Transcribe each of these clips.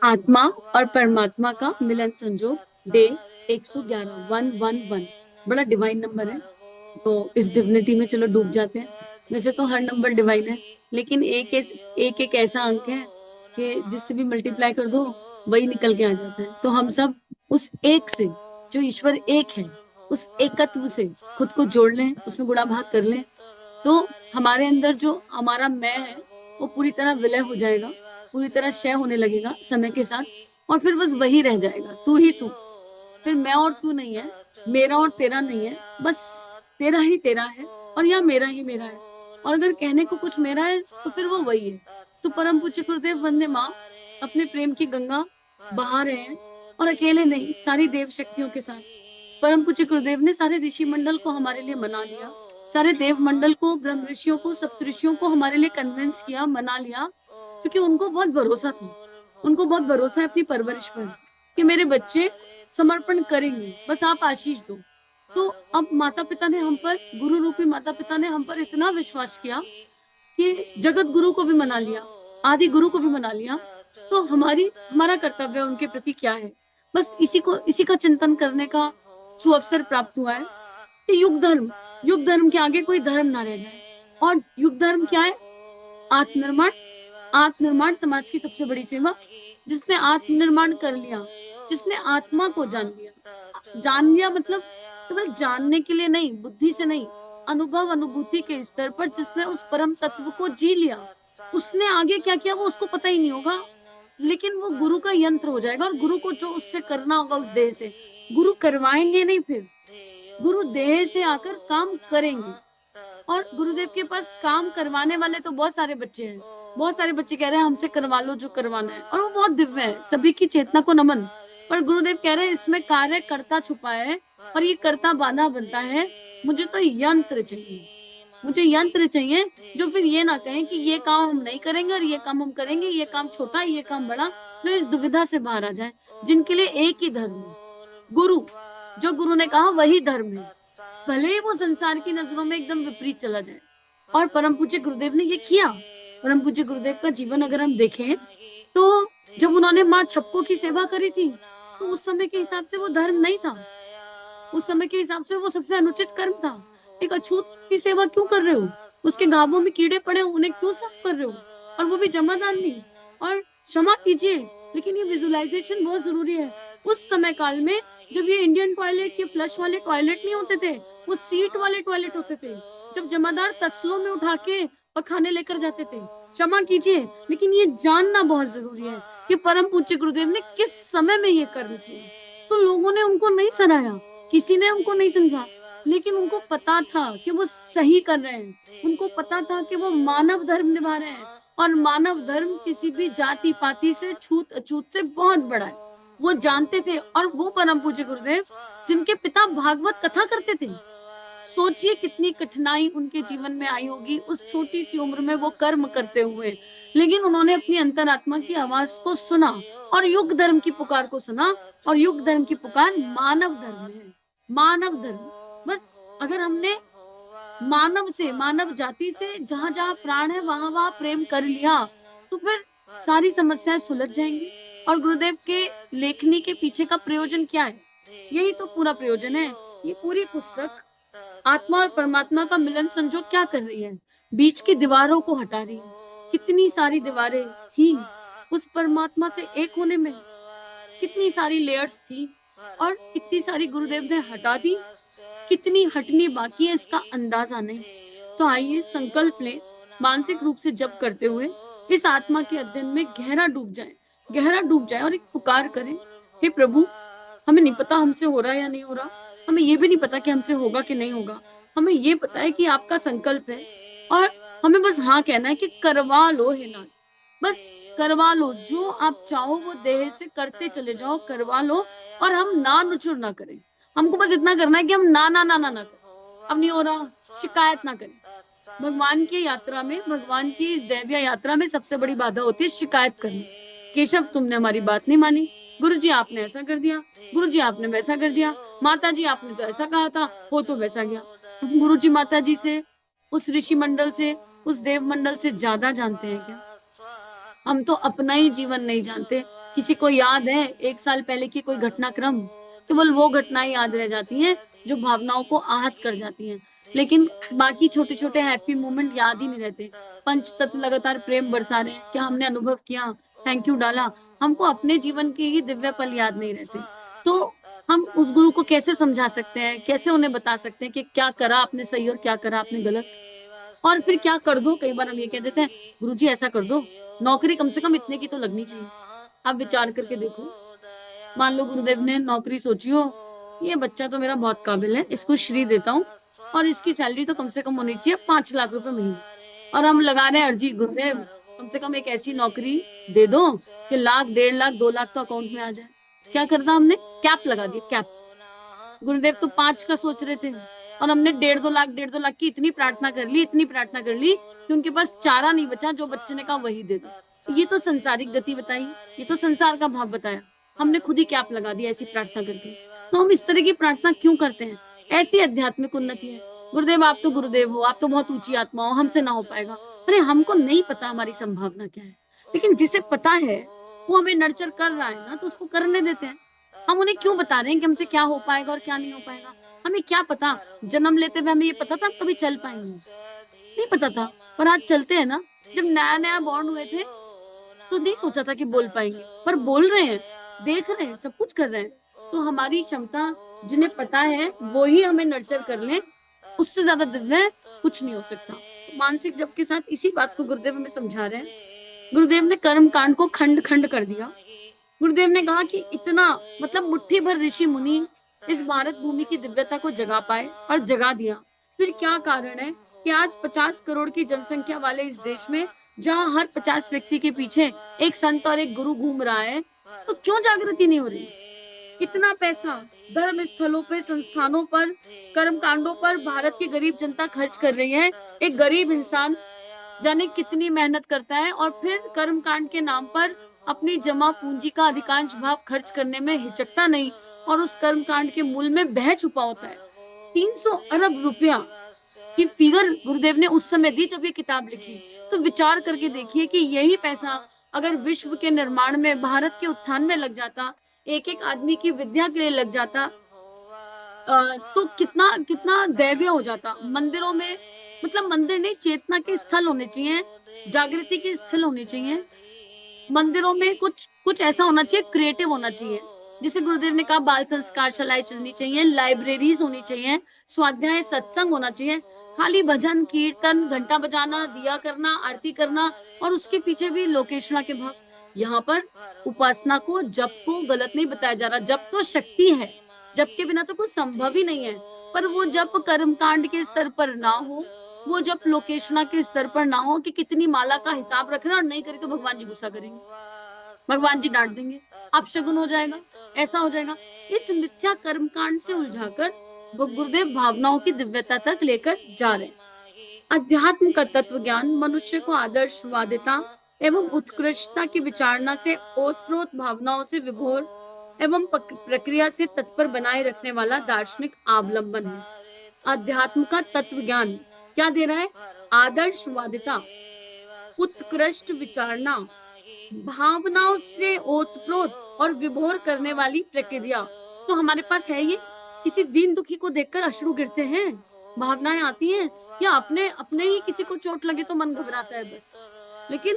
आत्मा और परमात्मा का मिलन संजोग डे 111 111 बड़ा डिवाइन नंबर है। तो इस डिविनिटी में चलो डूब जाते हैं। वैसे तो हर नंबर डिवाइन है, लेकिन एक ऐसा अंक है कि जिससे भी मल्टीप्लाई कर दो वही निकल के आ जाता है। तो हम सब उस एक से, जो ईश्वर एक है, उस एकत्व से खुद को जोड़ लें, उसमें गुणा भाग कर लें, तो हमारे अंदर जो हमारा मैं है वो पूरी तरह विलय हो जाएगा, पूरी तरह क्षय होने लगेगा समय के साथ। और फिर बस वही रह जाएगा, तू ही तू। फिर मैं और तू नहीं है, मेरा और तेरा नहीं है, बस तेरा ही तेरा है और या मेरा ही मेरा है। और अगर कहने को कुछ मेरा है तो फिर वो वही है। तो परम पूज्य गुरुदेव वंदे माँ अपने प्रेम की गंगा बहा रहे हैं, और अकेले नहीं, सारी देव शक्तियों के साथ। परम पूज्य गुरुदेव ने सारे ऋषि मंडल को हमारे लिए मना लिया, सारे देव मंडल को, ब्रह्म ऋषियों को, सप्तऋषियों को हमारे लिए कन्विंस किया, मना लिया, क्योंकि उनको बहुत भरोसा था। उनको बहुत भरोसा है अपनी परवरिश पर कि मेरे बच्चे समर्पण करेंगे, बस आप आशीष दो। तो अब माता पिता ने हम पर, गुरु रूपी माता पिता ने हम पर इतना विश्वास किया कि जगत गुरु को भी मना लिया, आदि गुरु को भी मना लिया। तो हमारा कर्तव्य उनके प्रति क्या है? बस इसी का चिंतन करने का सुअवसर प्राप्त हुआ है कि युग धर्म के आगे कोई धर्म ना रह जाए। और युग धर्म क्या है? आत्मनिर्माण। आत्मनिर्माण समाज की सबसे बड़ी सेवा। जिसने आत्मनिर्माण कर लिया, जिसने आत्मा को जान लिया, जान लिया मतलब केवल जानने के लिए नहीं, बुद्धि से नहीं, अनुभव अनुभूति के स्तर पर जिसने उस परम तत्व को जी लिया, उसने आगे क्या किया वो उसको पता ही नहीं होगा। लेकिन वो गुरु का यंत्र हो जाएगा, और गुरु को जो उससे करना होगा उस देह से, गुरु करवाएंगे नहीं, फिर गुरु देह से आकर काम करेंगे। और गुरुदेव के पास काम करवाने वाले तो बहुत सारे बच्चे हैं। बहुत सारे बच्चे कह रहे हैं हमसे करवा लो जो करवाना है, और वो बहुत दिव्य है, सभी की चेतना को नमन। पर गुरुदेव कह रहे हैं इसमें कार्य कर्ता छुपा है, और ये कर्ता बाधा बनता है। मुझे तो यंत्र चाहिए, मुझे यंत्र चाहिए जो फिर ये ना कहें कि ये काम हम नहीं करेंगे और ये काम हम करेंगे, ये काम छोटा, ये काम बड़ा। जो इस दुविधा से बाहर आ जाए, जिनके लिए एक ही धर्म है, गुरु। जो गुरु ने कहा वही धर्म है, भले ही वो संसार की नजरों में एकदम विपरीत चला जाए। और परम पूज्य गुरुदेव ने ये किया। परम पूज्य गुरुदेव का जीवन अगर हम देखें, तो जब उन्होंने माँ छप्को की सेवा करी थी, तो उस समय के हिसाब से वो धर्म नहीं था। उस समय के हिसाब से वो सबसे अनुचित कर्म था। एक अछूत की सेवा क्यों कर रहे हो? उसके घावों में कीड़े पड़े हो, उन्हें क्यों साफ कर रहे हो? और वो भी जमादान में। और क्षमा कीजिए, लेकिन ये विजुअलाइजेशन बहुत जरूरी है। उस समय काल में जब ये इंडियन टॉयलेट, ये फ्लश वाले टॉयलेट नहीं होते थे, वो सीट वाले टॉयलेट होते थे, जब जमादार तसलों में उठा के पखाने लेकर जाते थे। क्षमा कीजिए, लेकिन ये जानना बहुत जरूरी है कि परम पूज्य गुरुदेव ने किस समय में ये कर्म किया। तो लोगों ने उनको नहीं सराहा, किसी ने उनको नहीं समझा, लेकिन उनको पता था कि वो सही कर रहे हैं। उनको पता था कि वो मानव धर्म निभा रहे हैं, और मानव धर्म किसी भी जाति पाति से, छूत अछूत से बहुत बड़ा है। वो जानते थे। और वो परम पूज्य गुरुदेव जिनके पिता भागवत कथा करते थे, सोचिए कितनी कठिनाई उनके जीवन में आई होगी उस छोटी सी उम्र में वो कर्म करते हुए। लेकिन उन्होंने अपनी अंतरात्मा की आवाज को सुना, और युग धर्म की पुकार को सुना। और युग धर्म की पुकार मानव धर्म है, मानव धर्म। बस अगर हमने मानव से, मानव जाति से जहां जहां प्राण है वहां वहां प्रेम कर लिया, तो फिर सारी समस्याएं सुलझ जाएंगी। और गुरुदेव के लेखनी के पीछे का प्रयोजन क्या है? यही तो पूरा प्रयोजन है। ये पूरी पुस्तक आत्मा और परमात्मा का मिलन संजोग क्या कर रही है? बीच की दीवारों को हटा रही है। कितनी सारी दीवारें थी उस परमात्मा से एक होने में, कितनी सारी लेयर्स थी, और कितनी सारी गुरुदेव ने हटा दी, कितनी हटनी बाकी है इसका अंदाजा नहीं। तो आइए संकल्प लें, मानसिक रूप से जप करते हुए इस आत्मा के अध्ययन में गहरा डूब जाए, गहरा डूब जाए, और एक पुकार करें, हे प्रभु, हमें नहीं पता हमसे हो रहा है या नहीं हो रहा, हमें ये भी नहीं पता कि हमसे होगा कि नहीं होगा। हमें ये पता है कि आपका संकल्प है, और हमें बस हाँ कहना है कि करवा लो हे नाथ, बस करवा लो। जो आप चाहो वो देह से करते चले जाओ, करवा लो। और हम ना नुचुर ना करें। हमको बस इतना करना है कि हम ना ना ना ना ना करें। अब नहीं हो रहा, शिकायत ना करें। भगवान की यात्रा में, भगवान की इस दैवीय यात्रा में सबसे बड़ी बाधा होती है शिकायत करना। केशव, तुमने हमारी बात नहीं मानी, गुरु जी आपने ऐसा कर दिया, गुरु जी आपने वैसा कर दिया, माता जी आपने तो ऐसा कहा था, हो तो वैसा गया। हम गुरु जी माता जी से, उस ऋषि मंडल से, उस देव मंडल से ज्यादा जानते हैं क्या? हम तो अपना ही जीवन नहीं जानते किसी को याद है 1 साल पहले की कोई घटनाक्रम? केवल वो घटनाएं याद रह जाती हैं जो भावनाओं को आहत कर जाती हैं, लेकिन बाकी छोटे-छोटे हैप्पी मोमेंट याद ही नहीं रहते। पंचतत्व लगातार प्रेम बरसा रहे हैं, क्या हमने अनुभव किया, थैंक यू डाला, हमको अपने जीवन के ही दिव्य पल याद नहीं रहते। तो हम उस गुरु को कैसे समझा सकते हैं, कैसे उन्हें बता सकते हैं कि क्या करा आपने सही और क्या करा आपने गलत? और फिर क्या कर दो, कई बार हम ये कह देते हैं, गुरुजी ऐसा कर दो, नौकरी कम से कम इतने की तो लगनी चाहिए। आप विचार करके देखो, मान लो गुरुदेव ने नौकरी सोची हो, ये बच्चा तो मेरा बहुत काबिल है, इसको श्री देता हूँ और इसकी सैलरी तो कम से कम होनी चाहिए 5 लाख रुपए महीने। और हम लगा रहे हैं अर्जी, गुरुदेव कम से कम एक ऐसी नौकरी दे दो कि लाख, 1.5 लाख, 2 लाख तो अकाउंट में आ जाए। क्या करना हमने? कैप लगा दिया, कैप। गुरुदेव तो 5 का सोच रहे थे और हमने 1.5 लाख, 1.5 लाख की इतनी प्रार्थना कर ली, इतनी प्रार्थना कर ली कि उनके पास चारा नहीं बचा, जो बच्चे ने कहा वही दे दो। ये तो संसारिक गति बताई, ये तो संसार का भाव बताया। हमने खुद ही कैप लगा दिया ऐसी प्रार्थना करके। तो हम इस तरह की प्रार्थना क्यों करते हैं? ऐसी आध्यात्मिक उन्नति है। गुरुदेव आप तो गुरुदेव हो, आप तो बहुत ऊंची आत्मा हो, हमसे ना हो पाएगा। अरे हमको नहीं पता हमारी संभावना क्या है, लेकिन जिसे पता है वो हमें नर्चर कर रहा है ना, तो उसको करने देते हैं। हम उन्हें क्यों बता रहे हैं कि हमसे क्या हो पाएगा और क्या नहीं हो पाएगा? हमें क्या पता? जन्म लेते हुए हमें ये पता था हम कभी चल पाएंगे? नहीं पता था, पर आज चलते हैं ना। जब नया नया बॉर्न हुए थे तो नहीं सोचा था कि बोल पाएंगे, पर बोल रहे हैं, देख रहे हैं, सब कुछ कर रहे हैं। तो हमारी क्षमता, जिन्हें पता है वो ही हमें नर्चर कर लें, उससे ज्यादा दिव्य कुछ नहीं हो सकता। तो मानसिक जप के साथ इसी बात को गुरुदेव हमें समझा रहे हैं। गुरुदेव ने कर्म कांड को खंड खंड कर दिया। गुरुदेव ने कहा कि इतना, मतलब मुट्ठी भर ऋषि मुनि इस भारत भूमि की दिव्यता को जगा पाए और जगा दिया। फिर क्या कारण है कि आज 50 करोड़ की जनसंख्या वाले इस देश में, जहां हर 50 व्यक्ति के पीछे एक संत और एक गुरु घूम रहा है, तो क्यों जागृति नहीं हो रही? इतना पैसा धर्म स्थलों पे, संस्थानों पर, कर्म कांडों पर भारत की गरीब जनता खर्च कर रही है। एक गरीब इंसान जाने कितनी मेहनत करता है और फिर कर्म कांड के नाम पर अपनी जमा पूंजी का अधिकांश भाग खर्च करने में हिचकता नहीं और उस कर्म कांड के मूल में बह छुपा होता है। 300 अरब रुपया की फिगर गुरुदेव ने उस समय दी जब ये किताब लिखी। तो विचार करके देखिए कि यही पैसा अगर विश्व के निर्माण में, भारत के उत्थान में लग जाता, एक एक आदमी की विद्या के लिए लग जाता, तो कितना कितना दैवीय हो जाता। मंदिरों में, मतलब मंदिर नहीं, चेतना के स्थल होने चाहिए, जागृति के स्थल होने चाहिए। मंदिरों में कुछ कुछ ऐसा होना चाहिए, क्रिएटिव होना चाहिए। जिसे गुरुदेव ने कहा, बाल संस्कार शालाएं चलनी चाहिए, लाइब्रेरीज होनी चाहिए, स्वाध्याय सत्संग होना चाहिए। खाली भजन कीर्तन, घंटा बजाना, दिया करना, आरती करना और उसके पीछे भी लोकेशना के भाव। यहाँ पर उपासना को, जप को गलत नहीं बताया जा रहा। जप तो शक्ति है, जप के बिना तो कुछ संभव ही नहीं है। पर वो जप कर्म कांड के स्तर पर ना हो, वो जब लोकेशना के स्तर पर ना हो कि कितनी माला का हिसाब रखना, और नहीं करी तो भगवान जी गुस्सा करेंगे, भगवान जी डांट देंगे, आप शगुन हो जाएगा, ऐसा हो जाएगा। इस मिथ्या कर्म कांड से उलझाकर वो गुरुदेव भावनाओं की दिव्यता तक लेकर जा रहे हैं। अध्यात्म का तत्व ज्ञान मनुष्य को आदर्शवादिता एवं उत्कृष्टता की विचारणा से ओतप्रोत भावनाओं से विभोर एवं प्रक्रिया से तत्पर बनाए रखने वाला दार्शनिक अवलंबन है। अध्यात्म का तत्व ज्ञान क्या दे रहा है? आदर्शवादिता, उत्कृष्ट विचारणा, भावनाओं से ओतप्रोत और विभोर करने वाली प्रक्रिया। तो हमारे पास है ये। किसी दीन दुखी को देखकर अश्रु गिरते हैं, भावनाएं आती हैं, या अपने अपने ही किसी को चोट लगे तो मन घबराता है बस। लेकिन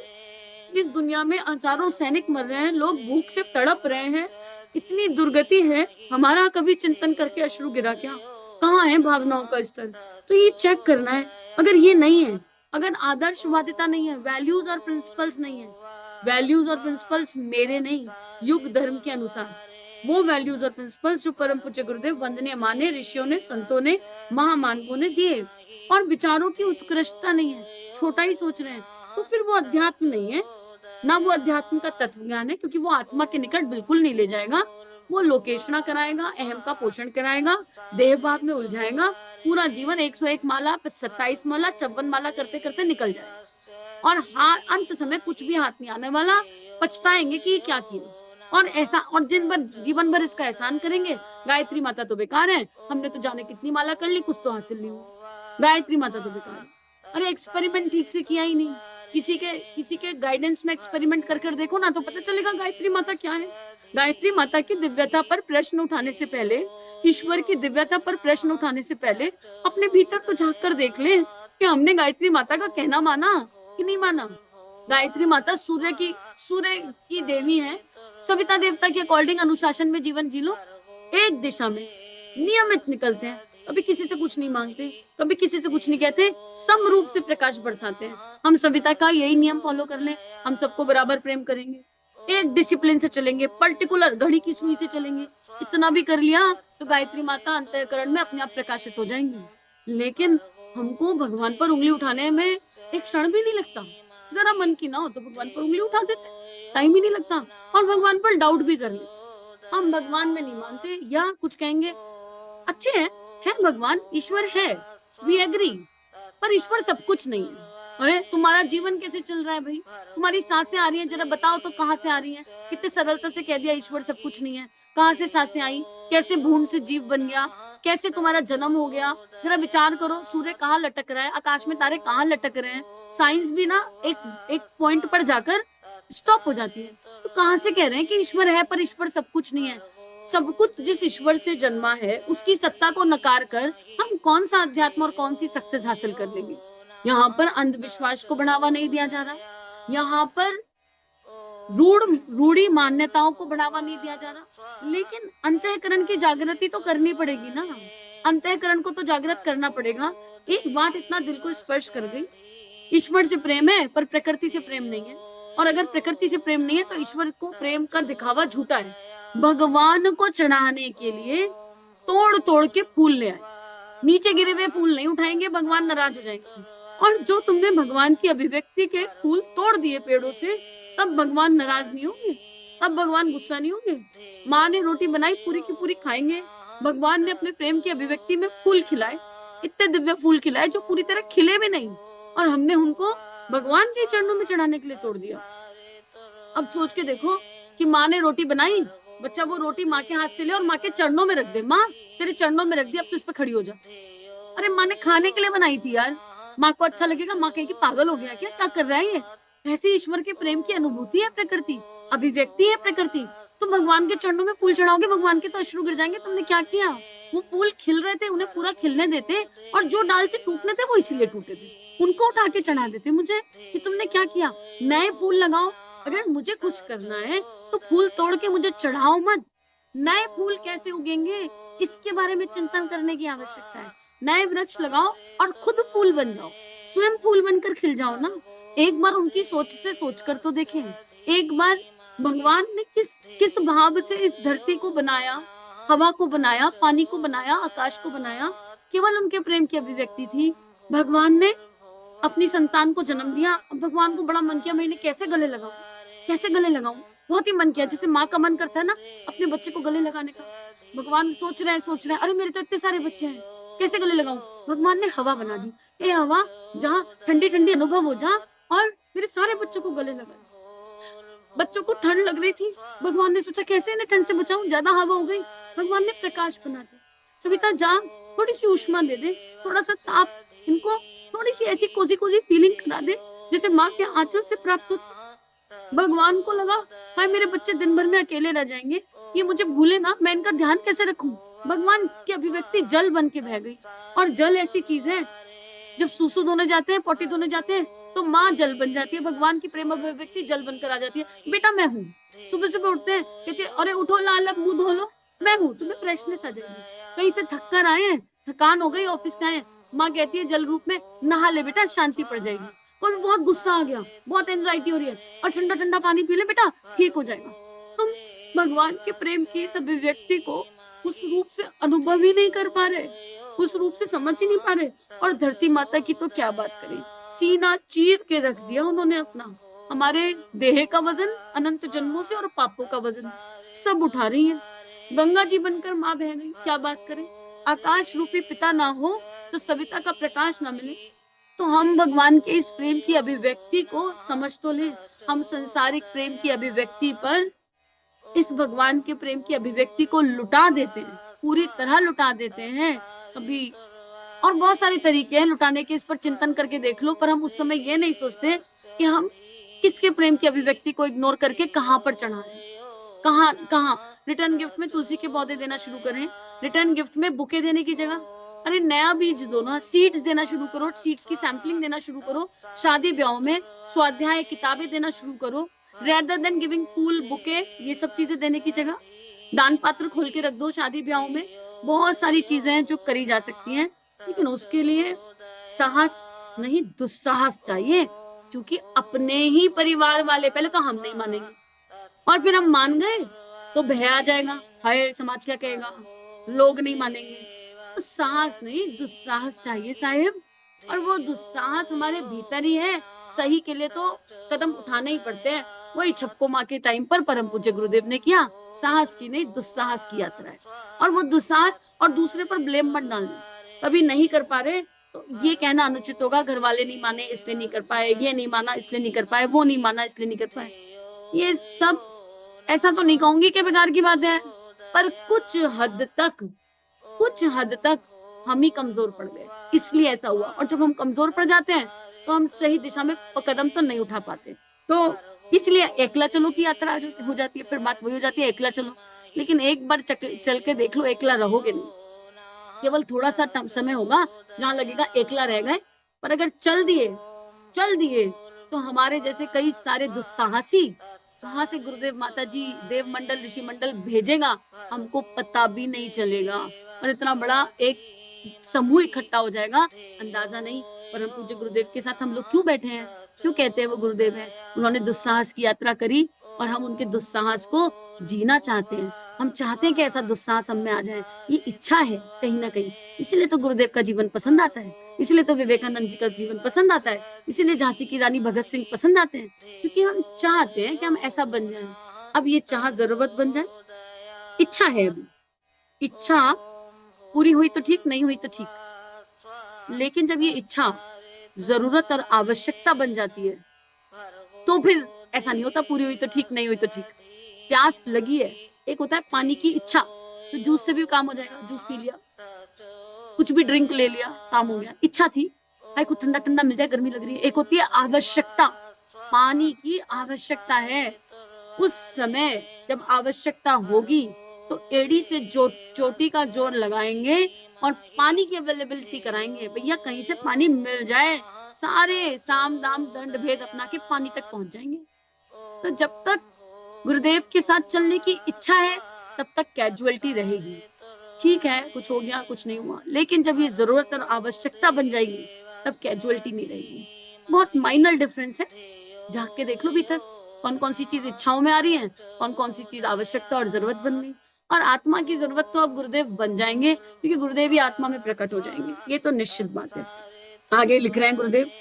इस दुनिया में हजारों सैनिक मर रहे हैं, लोग भूख से तड़प रहे हैं, इतनी दुर्गति है, हमारा कभी चिंतन करके अश्रु गिरा क्या? कहाँ है भावनाओं का स्तर? तो ये चेक करना है। अगर ये नहीं है, अगर आदर्शवादिता नहीं है, वैल्यूज और प्रिंसिपल्स नहीं है, वैल्यूज और प्रिंसिपल्स मेरे नहीं, युग धर्म के अनुसार वो वैल्यूज और प्रिंसिपल्स जो परम पूज्य गुरुदेव वंदनीय माने ऋषियों ने, संतों ने, महामानवों ने दिए, और विचारों की उत्कृष्टता नहीं है, छोटा ही सोच रहे हैं, तो फिर वो अध्यात्म नहीं है ना, वो अध्यात्म का तत्व ज्ञान है। क्योंकि वो आत्मा के निकट बिल्कुल नहीं ले जाएगा, वो लोकेशना कराएगा, अहम का पोषण कराएगा, देह भाव में उलझाएगा। पूरा जीवन 101 माला, 27 माला, 54 माला करते करते निकल जाएगा और हाँ, अंत समय कुछ भी हाथ नहीं आने वाला, पछताएंगे कि क्या किया। और ऐसा, और दिन भर, जीवन भर इसका एहसान करेंगे, गायत्री माता तो बेकार है, हमने तो जाने कितनी माला कर ली, कुछ तो हासिल नहीं हुआ, गायत्री माता तो बेकार है। अरे एक्सपेरिमेंट ठीक से किया ही नहीं, किसी के गाइडेंस में एक्सपेरिमेंट कर कर देखो ना, तो पता चलेगा गायत्री माता क्या है। गायत्री माता की दिव्यता पर प्रश्न उठाने से पहले, ईश्वर की दिव्यता पर प्रश्न उठाने से पहले अपने भीतर तो झांक कर देख लें कि हमने गायत्री माता का कहना माना कि नहीं माना। गायत्री माता सूर्य की देवी है। सविता देवता के अकॉर्डिंग अनुशासन में जीवन जी लो, एक दिशा में नियमित निकलते हैं, कभी किसी से कुछ नहीं मांगते, कभी किसी से कुछ नहीं कहते, सम रूप से प्रकाश बरसाते हैं। हम सविता का यही नियम फॉलो कर लें, हम सबको बराबर प्रेम करेंगे, एक डिसिप्लिन से चलेंगे, पर्टिकुलर घड़ी की सुई से चलेंगे, इतना भी कर लिया तो गायत्री माता अंतःकरण में अपने आप प्रकाशित हो जाएंगी। लेकिन हमको भगवान पर उंगली उठाने में एक क्षण भी नहीं लगता। जरा मन की ना हो तो भगवान पर उंगली उठा देते, टाइम ही नहीं लगता, और भगवान पर डाउट भी कर लेते। हम भगवान में नहीं मानते, या कुछ कहेंगे अच्छे हैं, है भगवान, ईश्वर है, वी एग्री, पर ईश्वर सब कुछ नहीं है। अरे तुम्हारा जीवन कैसे चल रहा है भाई, तुम्हारी सांसें आ रही हैं, जरा बताओ तो कहाँ से आ रही हैं। कितने सरलता से कह दिया ईश्वर सब कुछ नहीं है, कहाँ से सांसें आई, कैसे भून से जीव बन गया, कैसे तुम्हारा जन्म हो गया। जरा विचार करो, सूर्य कहाँ लटक रहा है, आकाश में तारे कहाँ लटक रहे हैं। साइंस भी ना एक एक पॉइंट पर जाकर स्टॉप हो जाती है। तो कहाँ से कह रहे हैं कि ईश्वर है पर ईश्वर सब कुछ नहीं है। सब कुछ जिस ईश्वर से जन्मा है उसकी सत्ता को नकार कर हम कौन सा अध्यात्म और कौन सी सक्सेस हासिल कर लेंगे। यहाँ पर अंधविश्वास को बढ़ावा नहीं दिया जा रहा, यहाँ पर रूढ़ी मान्यताओं को बढ़ावा नहीं दिया जा रहा, लेकिन अंतःकरण की जागृति तो करनी पड़ेगी ना। अंतःकरण को तो जागृत करना पड़ेगा। एक बात इतना दिल को स्पर्श कर गई, ईश्वर से प्रेम है पर प्रकृति से प्रेम नहीं है, और अगर प्रकृति से प्रेम नहीं है तो ईश्वर को प्रेम का दिखावा झूठा है। भगवान को चढ़ाने के लिए तोड़ तोड़ के फूल ले आए, नीचे गिरे हुए फूल नहीं उठाएंगे, भगवान नाराज हो जाएंगे। और जो तुमने भगवान की अभिव्यक्ति के फूल तोड़ दिए पेड़ों से, तब भगवान नाराज नहीं होंगे, तब भगवान गुस्सा नहीं होंगे। माँ ने रोटी बनाई, पूरी की पूरी खाएंगे। भगवान ने अपने प्रेम की अभिव्यक्ति में फूल खिलाए, इतने दिव्य फूल खिलाए जो पूरी तरह खिले भी नहीं, और हमने उनको भगवान के चरणों में चढ़ाने के लिए तोड़ दिया। अब सोच के देखो कि माँ ने रोटी बनाई, बच्चा वो रोटी माँ के हाथ से ले और माँ के चरणों में रख दे, माँ तेरे चरणों में रख दी, अब तू इस पे खड़ी हो जा। अरे माँ ने खाने के लिए बनाई थी यार, माँ को अच्छा लगेगा, माँ कहेगी पागल हो गया क्या, क्या कर रहा है ये। ऐसे ईश्वर के प्रेम की अनुभूति है प्रकृति, अभिव्यक्ति है प्रकृति। तो भगवान के चरणों में फूल चढ़ाओगे, भगवान के तो अश्रु गिर जाएंगे। तुमने क्या किया, वो फूल खिल रहे थे, उन्हें पूरा खिलने देते, और जो डाल से टूटने थे वो इसीलिए टूटे थे, उनको उठा के चढ़ा देते मुझे। कि तुमने क्या किया, नए फूल लगाओ, अगर मुझे खुश करना है तो फूल तोड़ के मुझे चढ़ाओ मत। नए फूल कैसे उगेंगे इसके बारे में चिंतन करने की आवश्यकता है। नए वृक्ष लगाओ और खुद फूल बन जाओ, स्वयं फूल बनकर खिल जाओ ना। एक बार उनकी सोच से सोचकर तो देखें, एक बार भगवान ने किस किस भाव से इस धरती को बनाया, हवा को बनाया, पानी को बनाया, आकाश को बनाया, केवल उनके प्रेम की अभिव्यक्ति थी। भगवान ने अपनी संतान को जन्म दिया। अब भगवान को बड़ा मन किया मैं इन्हें कैसे गले लगाऊं, कैसे गले लगाऊं, बहुत ही मन किया, जैसे माँ का मन करता है ना अपने बच्चे को गले लगाने का। भगवान सोच रहे हैं अरे मेरे तो इतने सारे बच्चे हैं, कैसे गले लगाऊं। भगवान ने हवा बना दी, ये हवा जहाँ ठंडी ठंडी अनुभव हो जा, और मेरे सारे बच्चों को गले लगा। बच्चों को ठंड लग रही थी, भगवान ने सोचा कैसे इन्हें ठंड से बचाऊं, ज्यादा हवा हो गई। भगवान ने प्रकाश बना दिया, सविता जा थोड़ी सी ऊष्मा दे दे, थोड़ा सा ताप, इनको थोड़ी सी ऐसी कोजी कोजी फीलिंग करा दे जैसे माँ के आंचल से प्राप्त होती। भगवान को लगा हाय मेरे बच्चे दिन भर में अकेले रह जाएंगे, ये मुझे भूले ना, मैं इनका ध्यान कैसे रखूं। भगवान की अभिव्यक्ति जल बन के बह गई। और जल ऐसी चीज है, जब सूसू धोने जाते हैं, पोटी धोने जाते हैं, तो माँ जल बन जाती है, भगवान की प्रेम अभिव्यक्ति जल बनकर आ जाती है। बेटा मैं हूँ, सुबह सुबह उठते हैं कहते हैं अरे उठो लाल अब मुंह धो लो, मैं हूँ, तुम्हें फ्रेशनेस आ जाएगी। कहीं से थक कर आए, थकान हो गई, ऑफिस से आए, माँ कहती है जल रूप में नहा ले बेटा, शांति पड़ जाएगी। कोई बहुत गुस्सा आ गया, बहुत एंजाइटी हो रही है, और ठंडा ठंडा पानी पी ले बेटा, ठीक हो जाएगा। तुम भगवान के प्रेम की इस अभिव्यक्ति को उस रूप से अनुभव ही नहीं कर पा रहे, उस रूप से समझ ही नहीं पा रहे। और धरती माता की तो क्या बात करें, सीना चीर के रख दिया उन्होंने अपना। हमारे देह का वजन अनंत जन्मों से और पापों का वजन सब उठा रही है। गंगा जी बनकर माँ बह गई, क्या बात करें। आकाश रूपी पिता ना हो तो सविता का प्रकाश ना मिले, तो हम भगवान के इस प्रेम की अभिव्यक्ति को समझ तो ले। हम संसारिक प्रेम की अभिव्यक्ति पर इस भगवान के प्रेम की अभिव्यक्ति को लुटा देते हैं, पूरी तरह लुटा देते हैं। कभी और बहुत सारे तरीके हैं लुटाने के, इस पर चिंतन करके देख लो। पर हम उस समय ये नहीं सोचते कि हम किसके प्रेम की अभिव्यक्ति को इग्नोर करके कहाँ पर चढ़ा रहे हैं, कहाँ रिटर्न गिफ्ट में तुलसी के पौधे देना शुरू करें, रिटर्न गिफ्ट में बुके देने की जगह अरे नया बीज दो ना, सीड्स देना शुरू करो, सीड्स की सैम्पलिंग देना शुरू करो, शादी ब्याह में स्वाध्याय किताबें देना शुरू करो, रेदर देन गिविंग फूल बुके, ये सब चीजें देने की जगह दान पात्र खोल के रख दो। शादी ब्याहों में बहुत सारी चीजें हैं जो करी जा सकती हैं, लेकिन उसके लिए साहस नहीं दुस्साहस चाहिए, क्योंकि अपने ही परिवार वाले, पहले तो हम नहीं मानेंगे और फिर हम मान गए तो भय आ जाएगा, हाय समाज क्या कहेगा, लोग नहीं मानेंगे। तो साहस नहीं दुस्साहस चाहिए साहेब, और वो दुस्साहस हमारे भीतर ही है। सही के लिए तो कदम उठाने ही पड़ते हैं। वही छप्को माँ के टाइम पर परम पूज्य गुरुदेव ने किया, साहस की नहीं दुस्साहस की यात्रा है। और वो दुस्साहस और दूसरे पर ब्लेम मत डालना, कभी नहीं कर पा रहे तो ये कहना अनुचित होगा घर वाले नहीं माने इसलिए नहीं कर पाए, ये नहीं माना इसलिए नहीं कर पाए, वो नहीं माना इसलिए नहीं कर पाए। ये सब ऐसा तो नहीं कहूंगी कि बेकार की बात है, पर कुछ हद तक हम ही कमजोर पड़ गए, इसलिए ऐसा हुआ। और जब हम कमजोर पड़ जाते हैं तो हम सही दिशा में कदम तो नहीं उठा पाते। तो इसलिए एकला चलो की यात्रा हो जाती है, फिर बात वही हो जाती है एकला चलो। लेकिन एक बार चल के देख लो, एकला रहोगे नहीं। केवल थोड़ा सा समय होगा जहां लगेगा एकला रह गए, पर अगर चल दिए तो हमारे जैसे कई सारे दुस्साहसी कहाँ से गुरुदेव माता जी देव मंडल ऋषि मंडल भेजेगा हमको पता भी नहीं चलेगा, और इतना बड़ा एक समूह इकट्ठा हो जाएगा अंदाजा नहीं। परम पूज्य गुरुदेव के साथ हम लोग क्यों बैठे हैं, क्यों कहते हैं वो गुरुदेव हैं? उन्होंने दुस्साहस की यात्रा करी और हम उनके दुस्साहस को जीना चाहते हैं। हम चाहते हैं कि ऐसा दुस्साहस हम में आ जाए, ये इच्छा है कहीं ना कहीं। इसीलिए तो गुरुदेव का जीवन पसंद आता है, इसीलिए तो विवेकानंद जी का जीवन पसंद आता है, इसीलिए झांसी की रानी भगत सिंह पसंद आते हैं, क्योंकि हम चाहते हैं कि हम ऐसा बन जाएं। अब ये चाह जरूरत बन जाए, इच्छा है। अभी इच्छा पूरी हुई तो ठीक, नहीं हुई तो ठीक, लेकिन जब ये इच्छा जरूरत और आवश्यकता बन जाती है तो फिर ऐसा नहीं होता पूरी हुई तो ठीक, नहीं हुई तो ठीक। प्यास लगी है, एक होता है पानी की इच्छा, तो जूस से भी काम हो जाएगा, जूस पी लिया, कुछ भी ड्रिंक ले लिया, काम हो गया। इच्छा थी भाई कुछ ठंडा ठंडा मिल जाए, गर्मी लग रही है। एक होती है आवश्यकता, पानी की आवश्यकता है। उस समय जब आवश्यकता होगी तो एड़ी से चोटी का जोर लगाएंगे और पानी की अवेलेबिलिटी कराएंगे, भैया कहीं से पानी मिल जाए। सारे साम दाम दंड भेद अपना के पानी तक पहुंच जाएंगे। तो जब तक गुरुदेव के साथ चलने की इच्छा है तब तक कैजुअलिटी रहेगी। ठीक है कुछ हो गया कुछ नहीं हुआ, लेकिन जब ये जरूरत और आवश्यकता बन जाएगी तब कैजुअलिटी नहीं रहेगी। बहुत माइनर डिफरेंस है, झांक के देख लो भीतर कौन कौन सी चीज इच्छाओं में आ रही है, कौन कौन सी चीज आवश्यकता और जरूरत बन गई। और आत्मा की जरूरत तो अब गुरुदेव बन जाएंगे, क्योंकि गुरुदेव ही आत्मा में प्रकट हो जाएंगे, ये तो निश्चित बात है। आगे लिख रहे हैं गुरुदेव,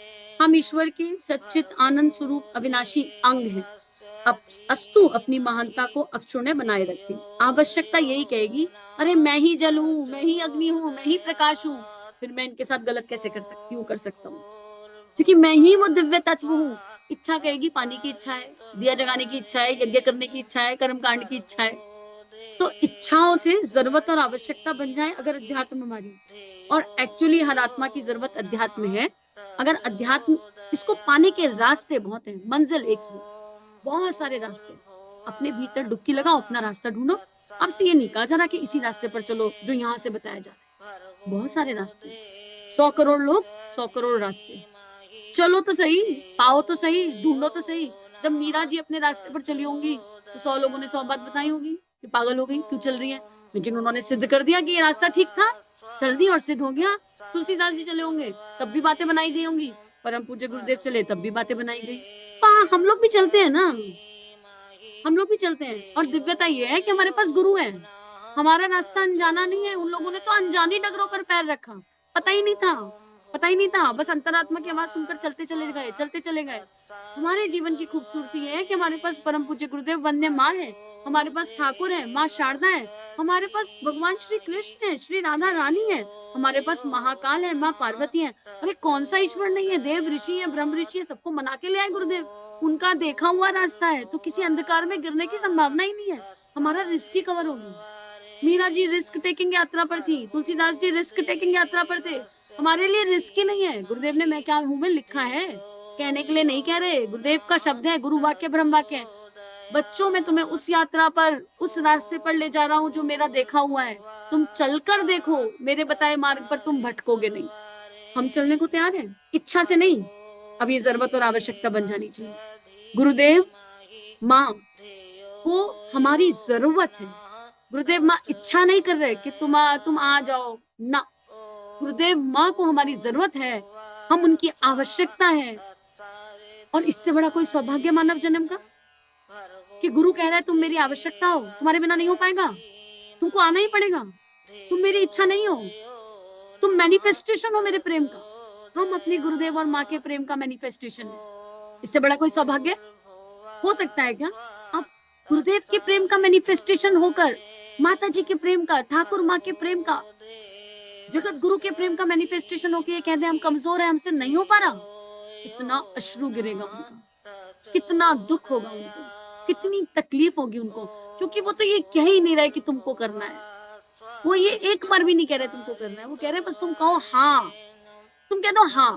हम ईश्वर के सच्चित आनंद स्वरूप अविनाशी अंग हैं। अब अस्तु अपनी महानता को अक्षुण्य बनाए रखें। आवश्यकता यही कहेगी अरे मैं ही जल हूं, मैं ही अग्नि हूं, मैं ही प्रकाश हूं, फिर मैं इनके साथ गलत कैसे कर सकती हूँ, कर सकता हूँ, क्योंकि मैं ही वो दिव्य तत्व हूँ। इच्छा कहेगी पानी की इच्छा है, दिया जगाने की इच्छा है, यज्ञ करने की इच्छा है, कर्म कांड की इच्छा है। तो इच्छाओं से जरूरत और आवश्यकता बन जाए अगर अध्यात्म हमारी, और एक्चुअली हर आत्मा की जरूरत अध्यात्म है। अगर अध्यात्म, इसको पाने के रास्ते बहुत हैं, मंजिल एक ही, बहुत सारे रास्ते। अपने भीतर डुबकी लगाओ, अपना रास्ता ढूंढो। आपसे ये नहीं कहा जा रहा कि इसी रास्ते पर चलो जो यहाँ से बताया जा रहा है, बहुत सारे रास्ते, 100 करोड़ लोग, 100 करोड़ रास्ते। चलो तो सही, पाओ तो सही, ढूंढो तो सही। जब मीरा जी अपने रास्ते पर चली होंगी तो 100 लोगों ने 100 बात बताई होगी कि पागल हो गई क्यों चल रही है, लेकिन उन्होंने सिद्ध कर दिया कि ये रास्ता ठीक था, चल दी और सिद्ध हो गया। तुलसीदास जी चले होंगे तब भी बातें बनाई गई होंगी, परम पूज्य गुरुदेव चले तब भी बातें बनाई गई। तो हाँ, हम लोग भी चलते हैं ना, हम लोग भी चलते हैं। और दिव्यता ये है कि हमारे पास गुरु है, हमारा रास्ता अनजाना नहीं है। उन लोगों ने तो अनजानी डगरों पर पैर रखा, पता ही नहीं था, पता ही नहीं था, बस अंतरात्मा की आवाज सुनकर चलते चले गए, चलते चले गए। हमारे जीवन की खूबसूरती है कि हमारे पास परम पूज्य गुरुदेव वंदे माँ है, हमारे पास ठाकुर है, माँ शारदा है, हमारे पास भगवान श्री कृष्ण है, श्री राधा रानी है, हमारे पास महाकाल है, माँ पार्वती है। अरे कौन सा ईश्वर नहीं है, देव ऋषि है, ब्रह्म ऋषि है, सबको मना के ले आए गुरुदेव। उनका देखा हुआ रास्ता है, तो किसी अंधकार में गिरने की संभावना ही नहीं है। हमारा रिस्क ही कवर होगी। मीरा जी रिस्क टेकिंग यात्रा पर थी, तुलसीदास जी रिस्क टेकिंग यात्रा पर थे। हमारे लिए रिस्क ही नहीं है। गुरुदेव ने मैं क्या हूं में लिखा है, कहने के लिए नहीं कह रहे, गुरुदेव का शब्द है, गुरु वाक्य ब्रह्म वाक्य है। बच्चों, मैं तुम्हें उस यात्रा पर, उस रास्ते पर ले जा रहा हूं जो मेरा देखा हुआ है। तुम चलकर देखो, मेरे बताए मार्ग पर तुम भटकोगे नहीं। हम चलने को तैयार हैं, इच्छा से नहीं। अब ये जरूरत और आवश्यकता बन जानी चाहिए। गुरुदेव माँ को हमारी जरूरत है। गुरुदेव माँ इच्छा नहीं कर रहे कि तुम आ जाओ ना। गुरुदेव माँ को हमारी जरूरत है, हम उनकी आवश्यकता है। और इससे बड़ा कोई सौभाग्य मानव जन्म का कि गुरु कह रहा है तुम मेरी आवश्यकता हो, तुम्हारे बिना नहीं हो पाएगा, तुमको आना ही पड़ेगा, तुम मेरी इच्छा नहीं हो, तुम मैनिफेस्टेशन हो मेरे प्रेम का। हम अपने गुरुदेव और माँ के प्रेम का मैनिफेस्टेशन है। इससे बड़ा कोई सौभाग्य हो सकता है क्या? अब गुरुदेव के प्रेम का मैनिफेस्टेशन होकर, माता जी के प्रेम का, ठाकुर माँ के प्रेम का, जगत गुरु के प्रेम का मैनिफेस्टेशन होकर ये कहते हैं हम कमजोर हैं, हमसे नहीं हो पा रहा। कितना अश्रु गिरेगा उनका, कितना दुख होगा उनको, कितनी तकलीफ होगी उनको, क्योंकि वो तो ये कह ही नहीं रहे कि तुमको करना है। वो ये एक बार भी नहीं कह रहे तुमको करना है, वो कह रहे बस तुम कहो हाँ। तुम कह दो हाँ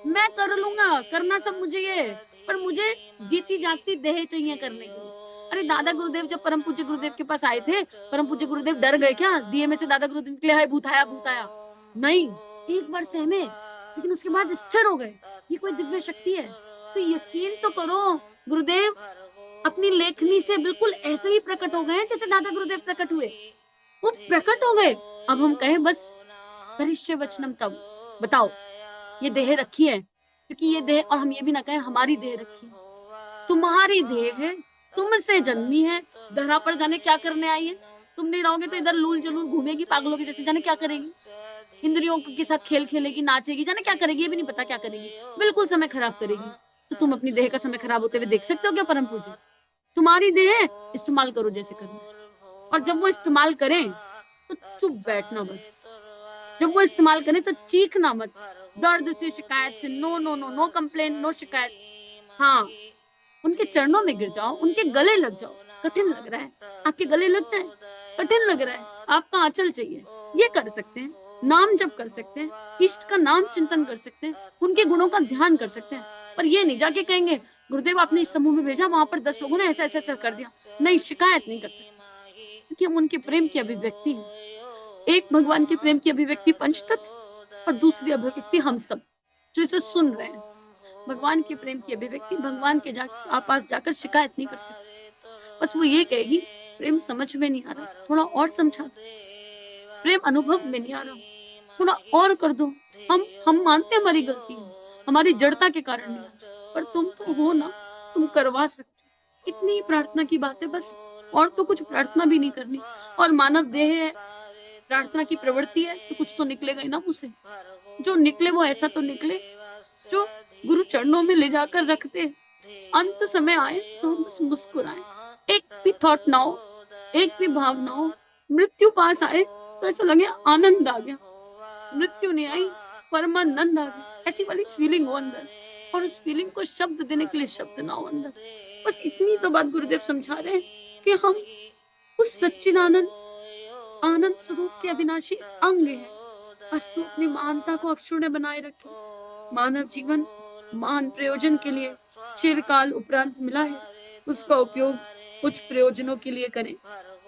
मैं कर लूंगा, करना सब मुझे ये, पर मुझे जीती जागती देह चाहिए करने के लिए। अरे दादा गुरुदेव जब परम पूज्य गुरुदेव के पास आए थे, परम पूज्य गुरुदेव डर गए क्या? दिए में से दादा गुरुदेव निकले, हाय भूताया भूताया। नहीं, एक बार सहमे, लेकिन उसके बाद स्थिर हो गए। ये कोई दिव्य शक्ति है। तो यकीन तो करो, गुरुदेव अपनी लेखनी से बिल्कुल ऐसे ही प्रकट हो गए हैं जैसे दादा गुरुदेव प्रकट हुए। वो प्रकट हो गए। अब हम कहें बस करिष्य वचनम तब, बताओ ये देह रखी है, क्योंकि ये देह, और हम ये भी ना कहें हमारी देह रखी है, तुम्हारी देह है, तुमसे जन्मी है, धरा पर जाने क्या करने आई है। तुम नहीं रहोगे तो इधर लूल जलूल घूमेगी पागलों की जैसे, जाने क्या करेगी, इंद्रियों के साथ खेल खेलेगी, नाचेगी, जाने क्या करेगी, ये भी नहीं पता क्या करेगी, बिल्कुल समय खराब करेगी। तो तुम अपनी देह का समय खराब होते हुए देख सकते हो क्या परम पूज्य? तुम्हारी देह है, इस्तेमाल करो जैसे करना है। और जब वो इस्तेमाल करें तो चुप बैठना बस। जब वो इस्तेमाल करें तो चीखना मत, दर्द से, शिकायत से, no no no no complain, no शिकायत। हाँ, उनके चरणों में गिर जाओ, उनके गले लग जाओ। कठिन लग रहा है, आपके गले लग जाए, कठिन लग रहा है, आपका आंचल चाहिए, ये कर सकते हैं। नाम जप कर सकते हैं, इष्ट का नाम चिंतन कर सकते हैं, उनके गुणों का ध्यान कर सकते हैं। पर ये नहीं जाके कहेंगे गुरुदेव आपने इस समूह में भेजा, वहां पर 10 लोगों ने ऐसा ऐसा ऐसा कर दिया। नहीं, शिकायत नहीं कर सकते, क्योंकि हम उनके प्रेम की अभिव्यक्ति है। एक भगवान के प्रेम की अभिव्यक्ति पंचतत्व, और दूसरी अभिव्यक्ति हम सब जो इसे सुन रहे हैं। भगवान के प्रेम की अभिव्यक्ति भगवान के पास जाकर शिकायत नहीं कर सकती, बस वो ये कहेगी प्रेम समझ में नहीं आ रहा, थोड़ा और समझा दो, प्रेम अनुभव में नहीं आ रहा, थोड़ा और कर दो। हम मानते हैं हमारी गलती है, हमारी जड़ता के कारण नहीं आ रहा, पर तुम तो हो ना, तुम करवा सकते हो। इतनी ही प्रार्थना की बात है बस, और तो कुछ प्रार्थना भी नहीं करनी। और मानव देह है, प्रार्थना की प्रवृत्ति है, तो कुछ तो निकलेगा ही ना मुझसे। जो निकले वो ऐसा तो निकले जो गुरु चरणों में ले जाकर रखते हैं। अंत समय आए तो हम बस मुस्कुराएं, एक भी थॉट ना हो, एक भी भाव ना हो। मृत्यु पास आए तो ऐसा लगे आनंद आ गया, मृत्यु नहीं आई, परमानंद आ गया, ऐसी वाली फीलिंग हो अंदर। और उस फीलिंग को शब्द देने के लिए शब्द ना हो अंदर। बस इतनी तो बात गुरुदेव समझा रहे हैं कि हम उस सच्चिदानंद आनंद स्वरूप के अविनाशी अंग है। अस्तु अपनी महानता को अक्षुण्य बनाए रखें। मानव जीवन महान प्रयोजन के लिए चिरकाल उपरांत मिला है, उसका उपयोग उच्च प्रयोजनों के लिए करें।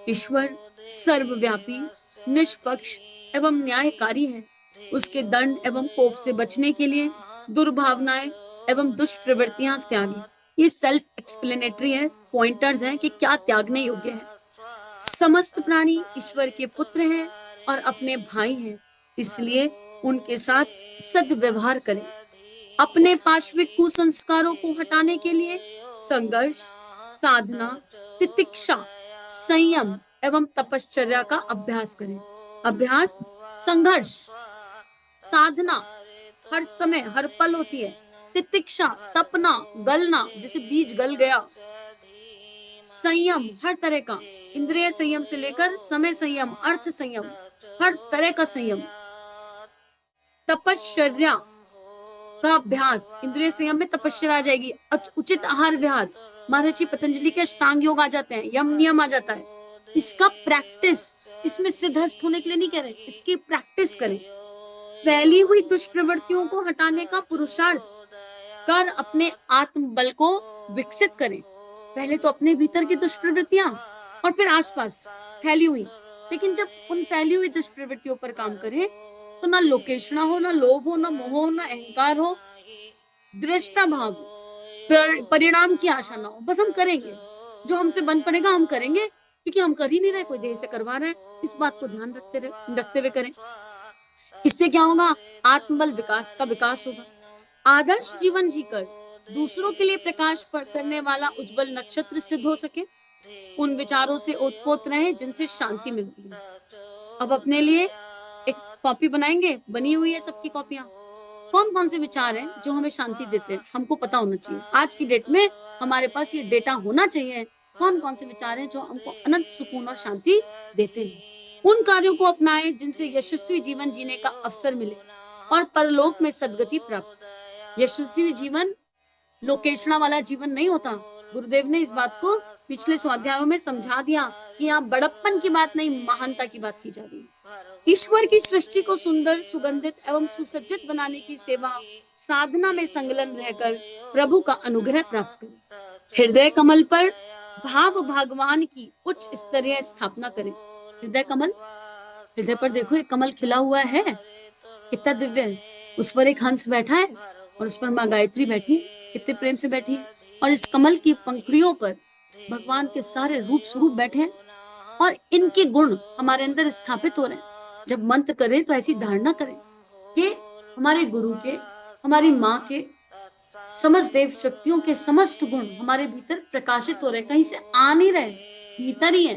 ईश्वर सर्वव्यापी, निष्पक्ष एवं न्यायकारी है। उसके दंड एवं कोप से बचने के लिए दुर्भावनाएं एवं दुष्प्रवृत्तियां त्यागें। ये सेल्फ एक्सप्लेनेटरी है, पॉइंटर्स हैं कि क्या त्यागने योग्य है। समस्त प्राणी ईश्वर के पुत्र हैं और अपने भाई हैं, इसलिए उनके साथ सद्व्यवहार करें। अपने पाश्विक कुसंस्कारों को हटाने के लिए संघर्ष, साधना, तितिक्षा, संयम एवं तपश्चर्या का अभ्यास करें। अभ्यास, संघर्ष, साधना हर समय हर पल होती है, तितिक्षा तपना, गलना, जैसे बीज गल गया, संयम हर तरह का, इंद्रिय संयम से लेकर समय संयम, अर्थ संयम, हर तरह का संयम, तपश्चर्या का अभ्यास, इंद्रिय संयम में तपस्या आ जाएगी, उचित आहार विहार, महर्षि पतंजलि के अष्टांग योग आ जाते हैं, यम नियम आ जाता है। इसका प्रैक्टिस, इसमें सिद्धस्त होने के लिए नहीं कह रहे, इसकी प्रैक्टिस करें। फैली हुई दुष्प्रवृत्तियों को हटाने का पुरुषार्थ, कर अपने आत्मबल को विकसित करें। पहले तो अपने भीतर की दुष्प्रवृत्तियां और फिर आसपास फैली हुई, लेकिन जब उन फैली हुई दुष्प्रवृत्तियों पर काम करें तो ना लोकेशना हो, ना लोभ हो, ना मोह हो, ना अहंकार हो, दृष्टा भाव हो, परिणाम की आशा ना हो। बस हम करेंगे, जो हमसे बन पड़ेगा हम करेंगे, क्योंकि हम कर ही नहीं रहे, कोई देह से करवा रहा है। इस बात को ध्यान रखते हुए करें। इससे क्या होगा? आत्मबल विकास का विकास होगा। आदर्श जीवन जीकर दूसरों के लिए प्रकाश करने वाला उज्जवल नक्षत्र सिद्ध हो सके, उन विचारों से ओतप्रोत रहे जिनसे शांति मिलती है। अब अपने लिए एक कॉपी बनाएंगे, बनी हुई है सबकी कॉपियां। कौन कौन से विचार हैं जो हमें शांति देते हैं, हमको पता होना चाहिए। आज की डेट में हमारे पास ये डेटा होना चाहिए, कौन कौन से विचार हैं जो हमको अनंत सुकून और शांति देते हैं। उन कार्यों को अपनाएं जिनसे यशस्वी जीवन जीने का अवसर मिले और परलोक में सदगति प्राप्त हो। यशस्वी जीवन लोकेशना वाला जीवन नहीं होता। गुरुदेव ने इस बात को पिछले स्वाध्यायों में समझा दिया कि यहाँ बड़प्पन की बात नहीं, महानता की बात की जा रही है। ईश्वर की सृष्टि को सुंदर, सुगंधित एवं सुसज्जित बनाने की सेवा साधना में संलग्न रहकर प्रभु का अनुग्रह प्राप्त करें। हृदय कमल पर भाव भगवान की उच्च स्तरीय स्थापना करें। हृदय कमल, हृदय पर देखो एक कमल खिला हुआ है, कितना दिव्य है। उस पर एक हंस बैठा है और उस पर माँ गायत्री बैठी, कितने प्रेम से बैठी है। और इस कमल की पंखुड़ियों पर भगवान के सारे रूप स्वरूप बैठे हैं और इनके गुण हमारे अंदर स्थापित हो रहे हैं। जब मंत्र करें तो ऐसी धारणा करें कि हमारे गुरु के, हमारी माँ के, समस्त देव शक्तियों के समस्त गुण हमारे भीतर प्रकाशित हो रहे, कहीं से आ नहीं रहे, भीतर ही है,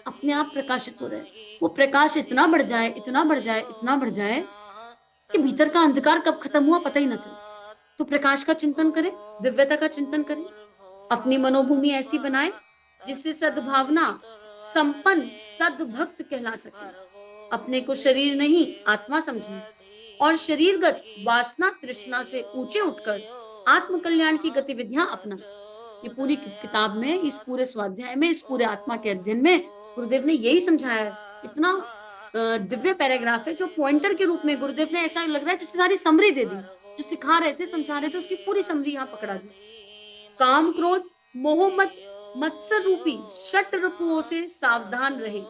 अपने आप प्रकाशित हो रहे। वो प्रकाश इतना बढ़ जाए, इतना बढ़ जाए, इतना बढ़ जाए कि भीतर का अंधकार कब खत्म हुआ पता ही ना चले। तो प्रकाश का चिंतन करें, दिव्यता का चिंतन करें, अपनी मनोभूमि ऐसी बनाए जिससे सद्भावना संपन्न सद्भक्त कहला सके। अपने को शरीर नहीं आत्मा समझें और शरीरगत वासना तृष्णा से ऊंचे उठकर आत्म कल्याण की गतिविधियां अपना। ये पूरी किताब में, इस पूरे स्वाध्याय में, इस पूरे आत्मा के अध्ययन में गुरुदेव ने यही समझाया है। इतना दिव्य पैराग्राफ है जो पॉइंटर के रूप में गुरुदेव ने, ऐसा लग रहा है जैसे सारी समरी दे दी। जो सिखा रहे थे, समझा रहे थे, उसकी पूरी समरी यहाँ पकड़ा दी। काम क्रोध मोह मत्सर रूपी षट रिपुओं से सावधान रहे।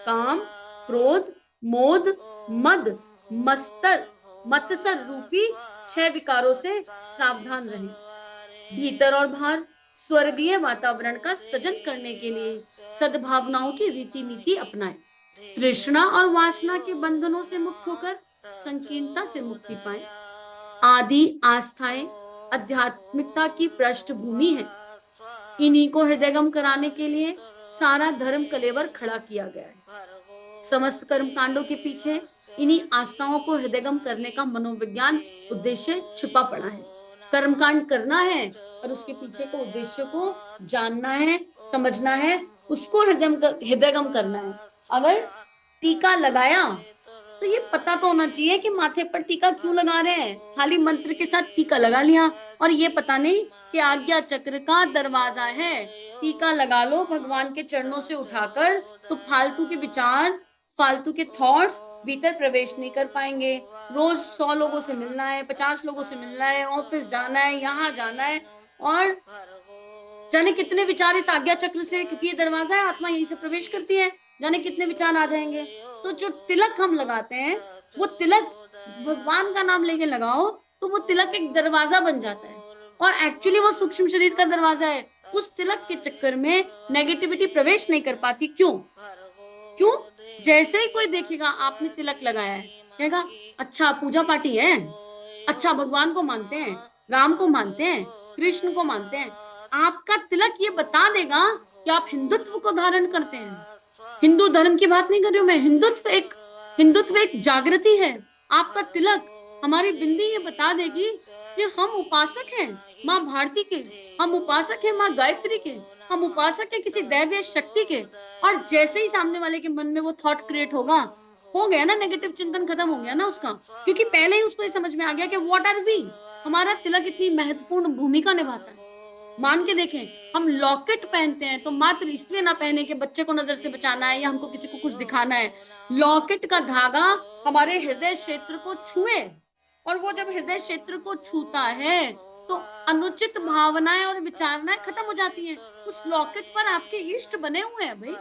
काम क्रोध मोद मद मत्सर रूपी 6 विकारों से सावधान रहे। भीतर और बाहर स्वर्गीय वातावरण का सृजन करने के लिए सद्भावनाओं की रीति नीति अपनाएं। तृष्णा और वासना के बंधनों से मुक्त होकर संकीर्णता से मुक्ति पाएं। आदि आस्थाएं आध्यात्मिकता की पृष्ठभूमि है। इन्हीं को हृदयगम कराने के लिए सारा धर्म कलेवर खड़ा किया गया है। समस्त कर्म कांडों के पीछे इन्हीं आस्थाओं को हृदयगम करने का मनोविज्ञान उद्देश्य छुपा पड़ा है। कर्मकांड करना है और उसके पीछे को उद्देश्य को जानना है, समझना है, उसको हृदयगम करना है। अगर टीका लगाया तो ये पता तो होना चाहिए कि माथे पर टीका क्यों लगा रहे हैं। खाली मंत्र के साथ टीका लगा लिया और ये पता नहीं कि आज्ञा चक्र का दरवाजा है, टीका लगा लो भगवान के चरणों से उठाकर, तो फालतू के विचार, फालतू के थॉट्स भीतर प्रवेश नहीं कर पाएंगे। रोज 100 लोगों से मिलना है, 50 लोगों से मिलना है, ऑफिस जाना है, यहाँ जाना है, और जाने कितने विचार इस आज्ञा चक्र से, क्योंकि ये दरवाजा है, आत्मा यहीं से प्रवेश करती है, जाने कितने विचार आ जाएंगे। तो जो तिलक हम लगाते हैं, वो तिलक भगवान का नाम लेके लगाओ तो वो तिलक एक दरवाजा बन जाता है और एक्चुअली वो सूक्ष्म शरीर का दरवाजा है। उस तिलक के चक्कर में नेगेटिविटी प्रवेश नहीं कर पाती। क्यों? जैसे ही कोई देखेगा आपने तिलक लगाया है, कहेगा अच्छा पूजा पाठी है, अच्छा भगवान को मानते हैं, राम को मानते हैं, कृष्ण को मानते हैं। आपका तिलक ये बता देगा कि आप हिंदुत्व को धारण करते हैं। हिंदू धर्म की बात नहीं कर रही हूं मैं, हिंदुत्व एक जागृति है। आपका तिलक, हमारी बिंदी ये बता देगी कि हम उपासक हैं माँ भारती के, हम उपासक हैं माँ गायत्री के, हम उपासक हैं किसी दैवीय शक्ति के। और जैसे ही सामने वाले के मन में वो थॉट क्रिएट होगा, हो गया ना, नेगेटिव चिंतन खत्म हो गया ना उसका, क्योंकि पहले ही उसको ये समझ में आ गया कि व्हाट आर वी, हमारा तिलक इतनी महत्वपूर्ण भूमिका निभाता है। मान के देखें, हम लॉकेट पहनते हैं तो मात्र इसलिए ना पहने कि बच्चे को नजर से बचाना है या हमको किसी को कुछ दिखाना है। लॉकेट का धागा हमारे हृदय क्षेत्र को छुए, और वो जब हृदय क्षेत्र को छूता है तो अनुचित भावनाएं और विचारणाएं खत्म हो जाती हैं। उस लॉकेट पर आपके इष्ट बने हुए हैं भाई,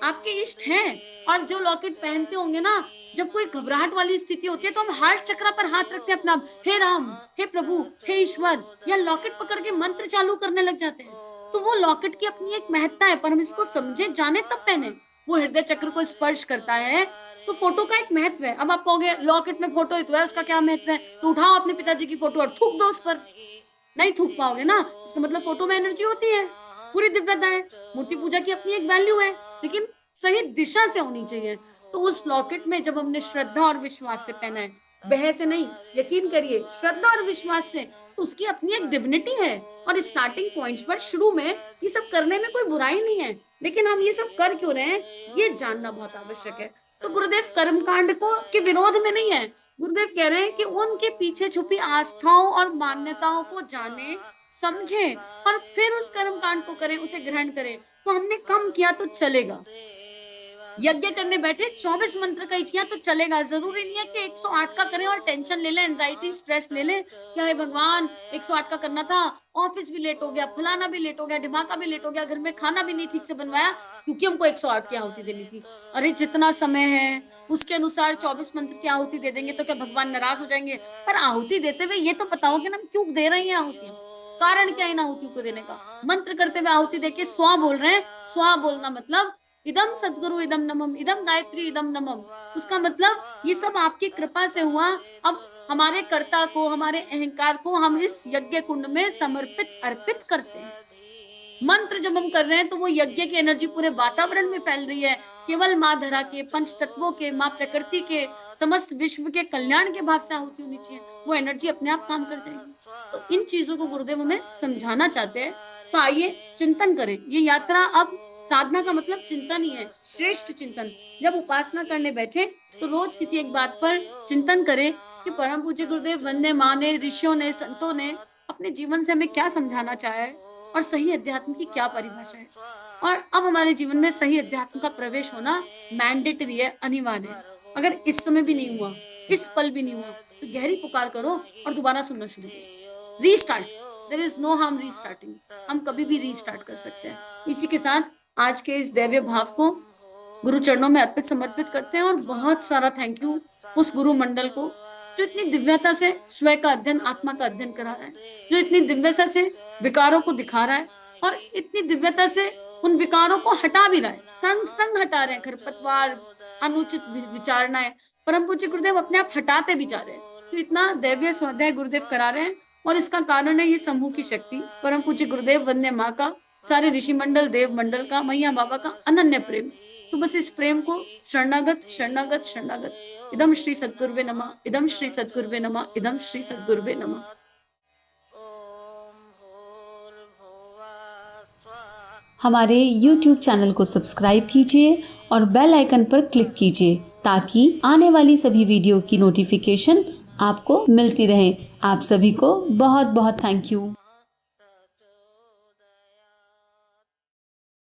आपके इष्ट हैं। और जो लॉकेट पहनते होंगे ना, जब कोई घबराहट वाली स्थिति होती है तो हम हार्ट चक्र पर हाथ रखते हैं अपना, हे राम, हे प्रभु, हे ईश्वर, या लॉकेट पकड़ के मंत्र चालू करने लग जाते हैं। तो वो लॉकेट की अपनी एक महत्ता है, पर हम इसको समझे जाने तब पहने। वो हृदय चक्र को स्पर्श करता है, तो फोटो का एक महत्व है। अब आप कहोगे लॉकेट में फोटो ही तो है, उसका क्या महत्व है? तो उठाओ अपने पिताजी की फोटो और थूक दो उस पर। नहीं थूक पाओगे ना, इसका मतलब फोटो में एनर्जी होती है, पूरी दिव्यता है। मूर्ति पूजा की अपनी एक वैल्यू है, लेकिन सही दिशा से होनी चाहिए। तो उस लॉकेट में जब हमने श्रद्धा और विश्वास से पहना है, बह से नहीं, यकीन करिए, श्रद्धा और विश्वास से, तो उसकी अपनी एक डिविनिटी है। और स्टार्टिंग पॉइंट्स पर शुरू में ये सब करने में कोई बुराई नहीं है, लेकिन हम ये सब कर क्यों रहे हैं, ये जानना बहुत आवश्यक है। तो गुरुदेव कर्मकांड को के विरोध में नहीं है। गुरुदेव कह रहे हैं कि उनके पीछे छुपी आस्थाओं और मान्यताओं को जाने, समझें, और फिर उस कर्मकांड को करें, उसे ग्रहण करें। तो हमने कम किया तो चलेगा, यज्ञ करने बैठे 24 मंत्र का ही किया तो चलेगा। जरूरी नहीं है कि 108 का करें और टेंशन ले लें, एंजाइटी स्ट्रेस ले लें कि हे भगवान 108 का करना था, ऑफिस भी लेट हो गया, फलाना भी लेट हो गया, ढिमाका भी लेट हो गया, घर में खाना भी नहीं ठीक से बनवाया क्योंकि हमको 108 की आहुति देनी थी। अरे जितना समय है उसके अनुसार 24 मंत्र की आहुति दे देंगे तो क्या भगवान नाराज हो जाएंगे? पर आहुति देते हुए ये तो बताओ कि हम क्यों दे रहे हैं आहुतियां, कारण क्या है इन आहुतियों को देने का? मंत्र करते हुए आहुति देके स्वा बोल रहे हैं। स्वा बोलना मतलब इदम सद्गुरु इदम नमम, इदम गायत्री इदम नमम। उसका मतलब ये सब आपकी कृपा से हुआ। अब हमारे कर्ता को, हमारे अहंकार को हम इस यज्ञ कुंड में समर्पित अर्पित करते हैं। मंत्र जब हम कर रहे हैं तो वो यज्ञ की एनर्जी पूरे वातावरण में फैल रही है। केवल माँ धरा के, पंच तत्वों के, माँ प्रकृति के, समस्त विश्व के कल्याण के भाव से आहुति होनी चाहिए। वो एनर्जी अपने आप काम कर जाएगी। तो इन चीजों को गुरुदेव हमें समझाना चाहते हैं। तो आइए चिंतन करें। ये यात्रा अब साधना का मतलब चिंतन ही है, श्रेष्ठ चिंतन। जब उपासना करने बैठे तो रोज किसी एक बात पर चिंतन करें कि परम पूज्य गुरुदेव वंदे माँ ने, ऋषियों ने, संतों ने अपने जीवन से हमें क्या समझाना चाहा है और सही अध्यात्म की क्या परिभाषा है। और अब हमारे जीवन में सही अध्यात्म का प्रवेश होना मैंडेटरी है, अनिवार्य है। अगर इस समय भी नहीं हुआ, इस पल भी नहीं हुआ, तो गहरी पुकार करो और दोबारा सुनना शुरू करो। Restart, there is no harm restarting. हम कभी भी रीस्टार्ट कर सकते हैं। इसी के साथ आज के इस दैवीय भाव को गुरु चरणों में अर्पित समर्पित करते हैं। और बहुत सारा थैंक यू उस गुरु मंडल को जो इतनी दिव्यता से स्वयं का अध्ययन, आत्मा का अध्ययन करा रहा है, जो इतनी दिव्यता से विकारों को दिखा रहा है और इतनी दिव्यता से उन विकारों को हटा भी रहा है, संग संग हटा रहे हैं। खरपतवार, अनुचित विचारणाएं परम पूज्य गुरुदेव अपने आप हटाते भी जा रहे हैं। तो इतना दैवीय स्वाध्याय गुरुदेव करा रहे हैं और इसका कारण है ये समूह की शक्ति, परम पूज्य गुरुदेव, वंदे माँ का, सारे ऋषि मंडल, देव मंडल का, मैया बाबा का अनन्य प्रेम। तो बस इस प्रेम को शरणागत शरणागत शरणागत। इदम श्री सद्गुरुवे नमः, इदम श्री सद्गुरुवे नमः, इदम श्री सद्गुरुवे नमः। हमारे YouTube चैनल को सब्सक्राइब कीजिए और बेल आइकन पर क्लिक कीजिए ताकि आने वाली सभी वीडियो की नोटिफिकेशन आपको मिलती रहे। आप सभी को बहुत बहुत थैंक यू।